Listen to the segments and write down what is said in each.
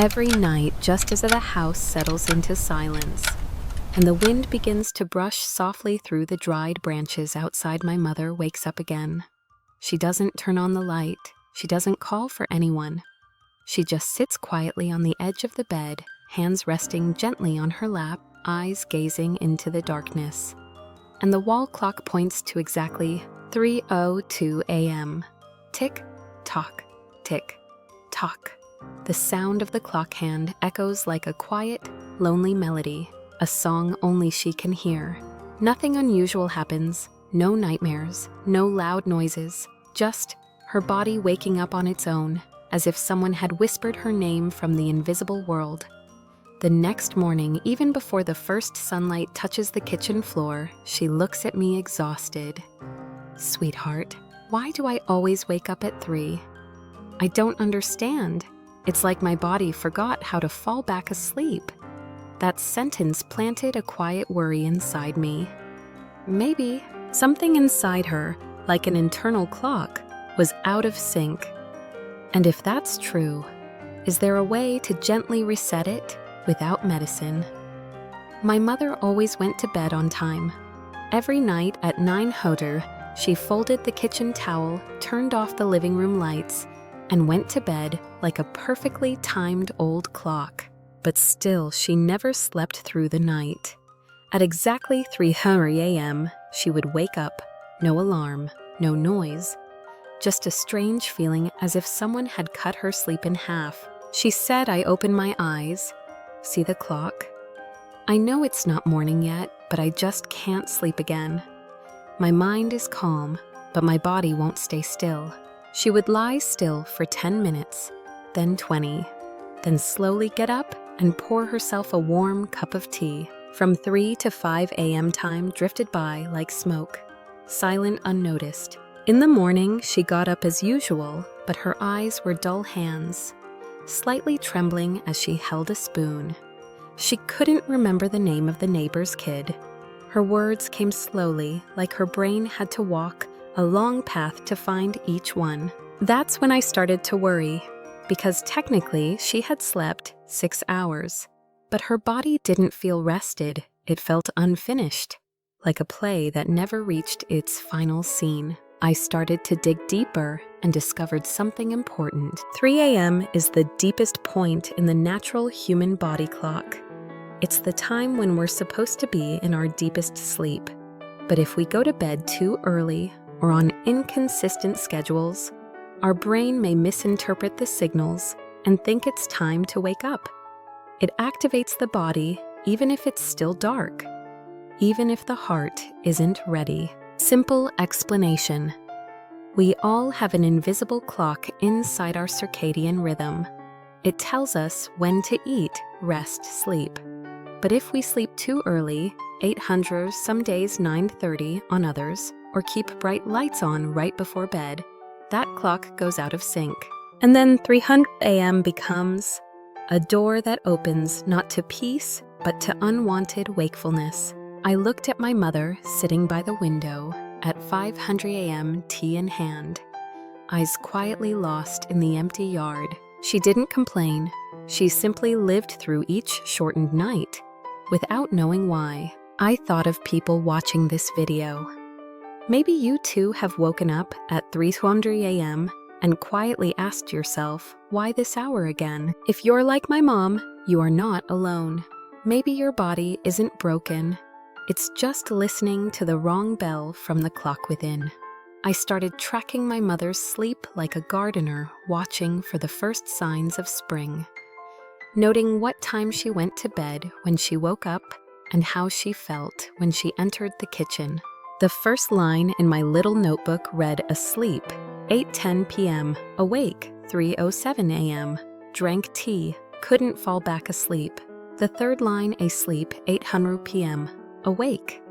Every night, just as the house settles into silence, and the wind begins to brush softly through the dried branches outside, my mother wakes up again. She doesn't turn on the light. She doesn't call for anyone. She just sits quietly on the edge of the bed, hands resting gently on her lap, eyes gazing into the darkness. And the wall clock points to exactly 3:02 a.m. Tick, tock, tick, tock. The sound of the clock hand echoes like a quiet, lonely melody, a song only she can hear. Nothing unusual happens, no nightmares, no loud noises, just her body waking up on its own, as if someone had whispered her name from the invisible world. The next morning, even before the first sunlight touches the kitchen floor, she looks at me exhausted. "Sweetheart, why do I always wake up at 3? I don't understand. It's like my body forgot how to fall back asleep." That sentence planted a quiet worry inside me. Maybe something inside her, like an internal clock, was out of sync. And if that's true, is there a way to gently reset it without medicine? My mother always went to bed on time. Every night at 9:00, she folded the kitchen towel, turned off the living room lights, and went to bed like a perfectly timed old clock. But still, she never slept through the night. At exactly 3:00 a.m., she would wake up, no alarm, no noise, just a strange feeling as if someone had cut her sleep in half. She said, I open my eyes, see the clock. I know it's not morning yet, but I just can't sleep again. My mind is calm, but my body won't stay still. She would lie still for 10 minutes, then 20, then slowly get up and pour herself a warm cup of tea. From 3 to 5 a.m. time drifted by like smoke, silent, unnoticed. In the morning, she got up as usual, but her eyes were dull hands, slightly trembling as she held a spoon. She couldn't remember the name of the neighbor's kid. Her words came slowly, like her brain had to walk a long path to find each one. That's when I started to worry, because technically she had slept 6 hours. But her body didn't feel rested, it felt unfinished, like a play that never reached its final scene. I started to dig deeper and discovered something important. 3 a.m. is the deepest point in the natural human body clock. It's the time when we're supposed to be in our deepest sleep. But if we go to bed too early or on inconsistent schedules, our brain may misinterpret the signals and think it's time to wake up. It activates the body even if it's still dark, even if the heart isn't ready. Simple explanation. We all have an invisible clock inside our circadian rhythm. It tells us when to eat, rest, sleep. But if we sleep too early, 800, some days 9:30 on others, or keep bright lights on right before bed, that clock goes out of sync. And then 3:00 a.m. becomes a door that opens not to peace, but to unwanted wakefulness. I looked at my mother sitting by the window at 5:00 a.m., tea in hand, eyes quietly lost in the empty yard. She didn't complain. She simply lived through each shortened night without knowing why. I thought of people watching this video. Maybe you too have woken up at 3:00 a.m. and quietly asked yourself, why this hour again? If you're like my mom, you are not alone. Maybe your body isn't broken. It's just listening to the wrong bell from the clock within. I started tracking my mother's sleep like a gardener watching for the first signs of spring, noting what time she went to bed when she woke up and how she felt when she entered the kitchen. The first line in my little notebook read, asleep, 8:10 p.m., awake, 3:07 a.m., drank tea, couldn't fall back asleep. The third line, asleep, 8:00 p.m., awake,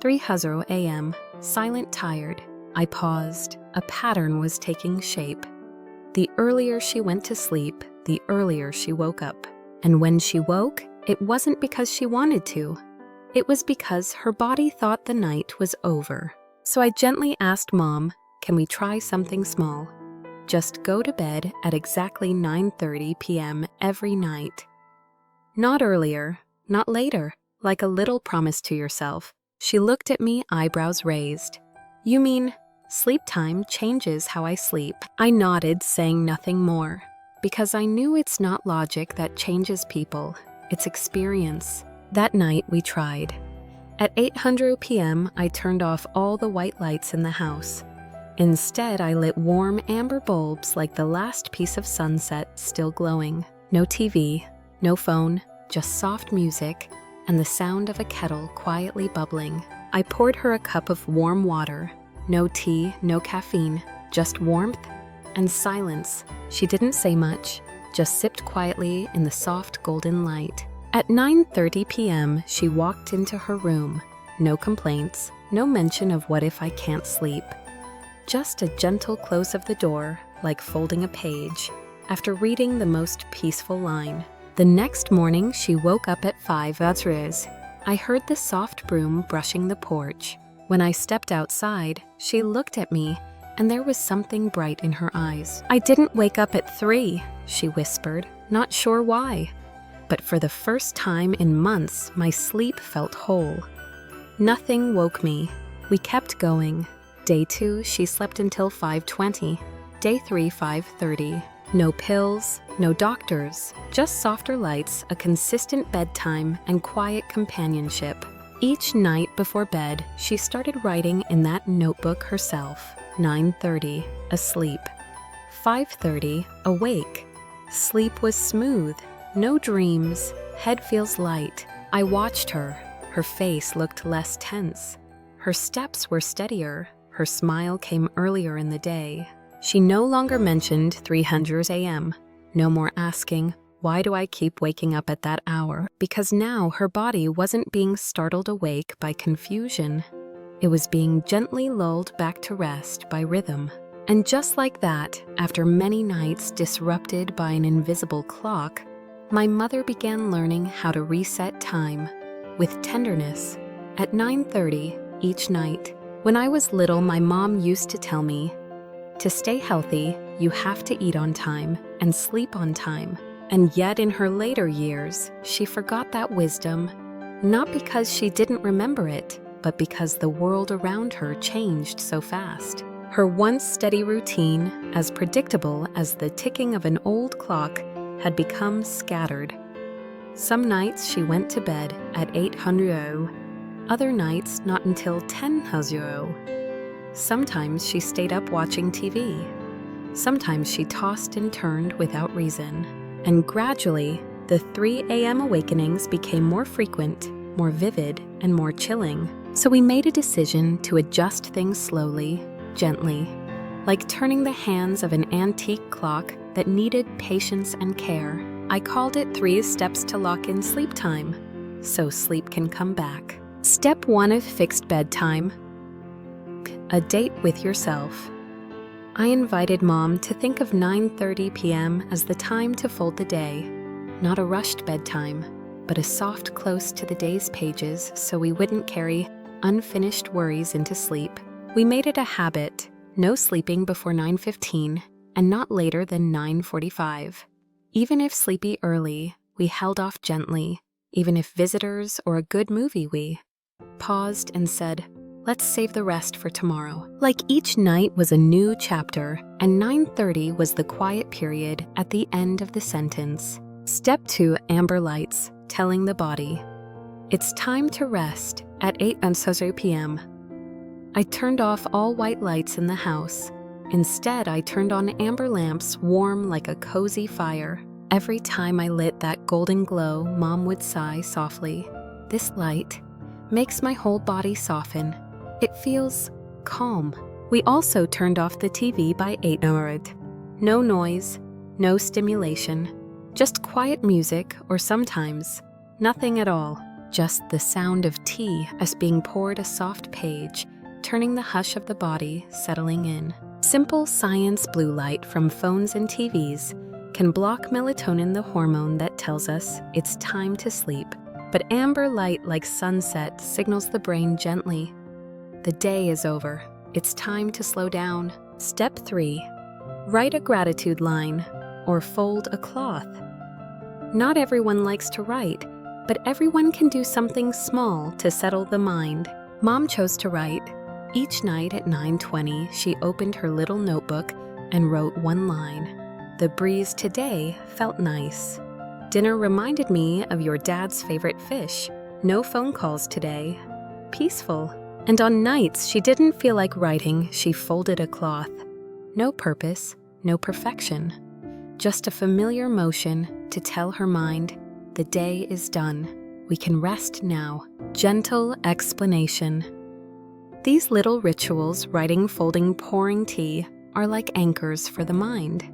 3:00 a.m., silent, tired. I paused. A pattern was taking shape. The earlier she went to sleep, the earlier she woke up. And when she woke, it wasn't because she wanted to. It was because her body thought the night was over. So I gently asked Mom, can we try something small? Just go to bed at exactly 9:30 p.m. every night. Not earlier, not later, like a little promise to yourself. She looked at me, eyebrows raised. You mean sleep time changes how I sleep? I nodded, saying nothing more, because I knew it's not logic that changes people, it's experience. That night we tried. At 8:00 p.m., I turned off all the white lights in the house. Instead, I lit warm amber bulbs like the last piece of sunset still glowing. No TV, no phone, just soft music and the sound of a kettle quietly bubbling. I poured her a cup of warm water. No tea, no caffeine, just warmth and silence. She didn't say much, just sipped quietly in the soft golden light. At 9:30 p.m., she walked into her room. No complaints, no mention of what if I can't sleep. Just a gentle close of the door, like folding a page, after reading the most peaceful line. The next morning, she woke up at 5:00. I heard the soft broom brushing the porch. When I stepped outside, she looked at me, and there was something bright in her eyes. I didn't wake up at 3, she whispered, not sure why. But for the first time in months, my sleep felt whole. Nothing woke me. We kept going. Day 2, she slept until 5:20. Day 3, 5:30. No pills, no doctors, just softer lights, a consistent bedtime, and quiet companionship. Each night before bed, she started writing in that notebook herself. 9:30, asleep. 5:30, awake. Sleep was smooth, no dreams, head feels light. I watched her. Her face looked less tense. Her steps were steadier. Her smile came earlier in the day. She no longer mentioned 300 a.m. No more asking, why do I keep waking up at that hour? Because now her body wasn't being startled awake by confusion. It was being gently lulled back to rest by rhythm. And just like that, after many nights disrupted by an invisible clock, my mother began learning how to reset time with tenderness at 9:30 each night. When I was little, my mom used to tell me, to stay healthy, you have to eat on time and sleep on time. And yet in her later years, she forgot that wisdom, not because she didn't remember it, but because the world around her changed so fast. Her once steady routine, as predictable as the ticking of an old clock, had become scattered. Some nights she went to bed at 8:00, other nights not until 10:00. Sometimes she stayed up watching TV. Sometimes she tossed and turned without reason. And gradually, the 3 a.m. awakenings became more frequent, more vivid, and more chilling. So we made a decision to adjust things slowly, gently, like turning the hands of an antique clock that needed patience and care. I called it 3 steps to lock in sleep time, so sleep can come back. Step 1 of fixed bedtime: a date with yourself. I invited Mom to think of 9:30 p.m. as the time to fold the day. Not a rushed bedtime, but a soft close to the day's pages so we wouldn't carry unfinished worries into sleep. We made it a habit, no sleeping before 9:15 and not later than 9:45. Even if sleepy early, we held off gently. Even if visitors or a good movie, we paused and said, let's save the rest for tomorrow. Like each night was a new chapter, and 9:30 was the quiet period at the end of the sentence. Step 2, amber lights, telling the body, it's time to rest at 8:00 p.m. I turned off all white lights in the house. Instead, I turned on amber lamps warm like a cozy fire. Every time I lit that golden glow, Mom would sigh softly. This light makes my whole body soften. It feels calm. We also turned off the TV by 8:00. No noise, no stimulation, just quiet music, or sometimes nothing at all. Just the sound of tea as being poured a soft page, turning the hush of the body settling in. Simple science blue light from phones and TVs can block melatonin, the hormone that tells us it's time to sleep. But amber light like sunset signals the brain gently. The day is over. It's time to slow down. Step 3, Write a gratitude line or fold a cloth. Not everyone likes to write, but everyone can do something small to settle the mind. Mom chose to write. Each night at 9:20, she opened her little notebook and wrote one line. The breeze today felt nice. Dinner reminded me of your dad's favorite fish. No phone calls today. Peaceful. And on nights she didn't feel like writing, she folded a cloth. No purpose, no perfection. Just a familiar motion to tell her mind, the day is done. We can rest now. Gentle explanation. These little rituals, writing, folding, pouring tea, are like anchors for the mind.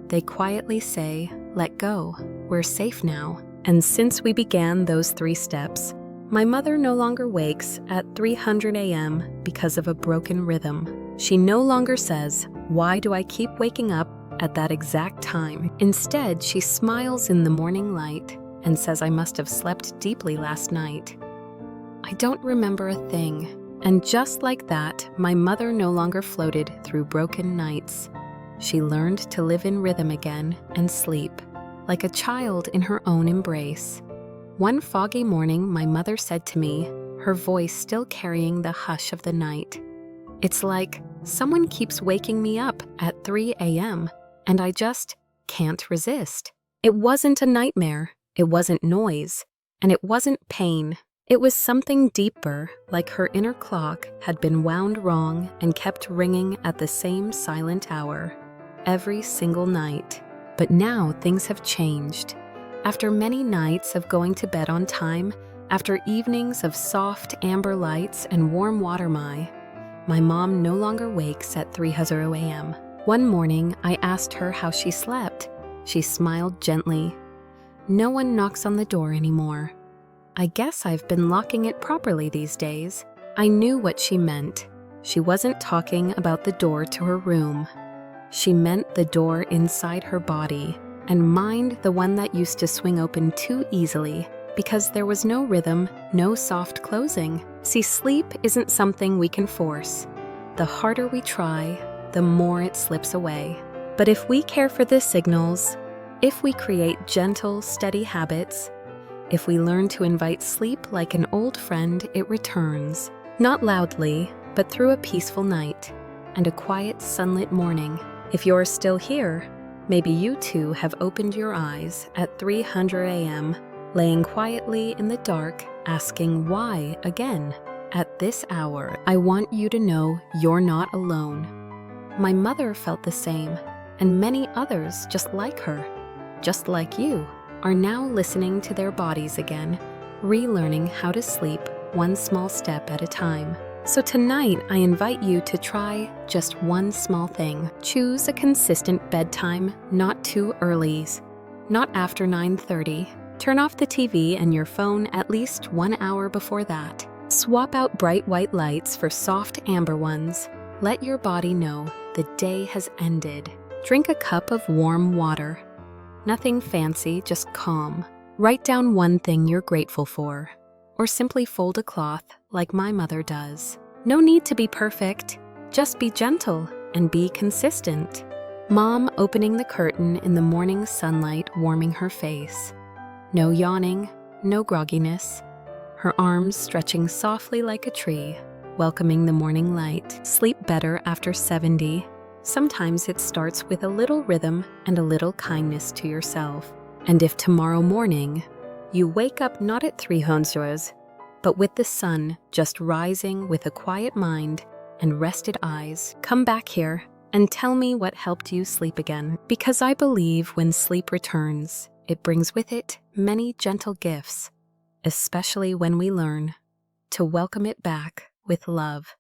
They quietly say, let go, we're safe now. And since we began those 3 steps, my mother no longer wakes at 300 a.m. because of a broken rhythm. She no longer says, why do I keep waking up at that exact time? Instead, she smiles in the morning light and says I must have slept deeply last night. I don't remember a thing. And just like that, my mother no longer floated through broken nights. She learned to live in rhythm again and sleep, like a child in her own embrace. One foggy morning, my mother said to me, her voice still carrying the hush of the night, it's like someone keeps waking me up at 3 a.m., and I just can't resist. It wasn't a nightmare, it wasn't noise, and it wasn't pain. It was something deeper, like her inner clock had been wound wrong and kept ringing at the same silent hour, every single night. But now things have changed. After many nights of going to bed on time, after evenings of soft amber lights and warm water my mom no longer wakes at 3:00 a.m. One morning, I asked her how she slept. She smiled gently. No one knocks on the door anymore. I guess I've been locking it properly these days. I knew what she meant. She wasn't talking about the door to her room. She meant the door inside her body, and mind the one that used to swing open too easily because there was no rhythm, no soft closing. See, sleep isn't something we can force. The harder we try, the more it slips away. But if we care for the signals, if we create gentle, steady habits, if we learn to invite sleep like an old friend, it returns. Not loudly, but through a peaceful night and a quiet sunlit morning. If you're still here, maybe you too have opened your eyes at 3:00 a.m., laying quietly in the dark, asking why again. At this hour, I want you to know you're not alone. My mother felt the same, and many others just like her, just like you, are now listening to their bodies again, relearning how to sleep one small step at a time. So tonight, I invite you to try just one small thing. Choose a consistent bedtime, not too early, not after 9:30. Turn off the TV and your phone at least 1 hour before that. Swap out bright white lights for soft amber ones. Let your body know the day has ended. Drink a cup of warm water. Nothing fancy, just calm. Write down one thing you're grateful for, or simply fold a cloth like my mother does. No need to be perfect, just be gentle and be consistent. Mom opening the curtain in the morning sunlight, warming her face. No yawning, no grogginess. Her arms stretching softly like a tree, welcoming the morning light. Sleep better after 70. Sometimes it starts with a little rhythm and a little kindness to yourself. And if tomorrow morning you wake up not at 300, but with the sun just rising, with a quiet mind and rested eyes, come back here and tell me what helped you sleep again. Because I believe when sleep returns, it brings with it many gentle gifts, especially when we learn to welcome it back with love.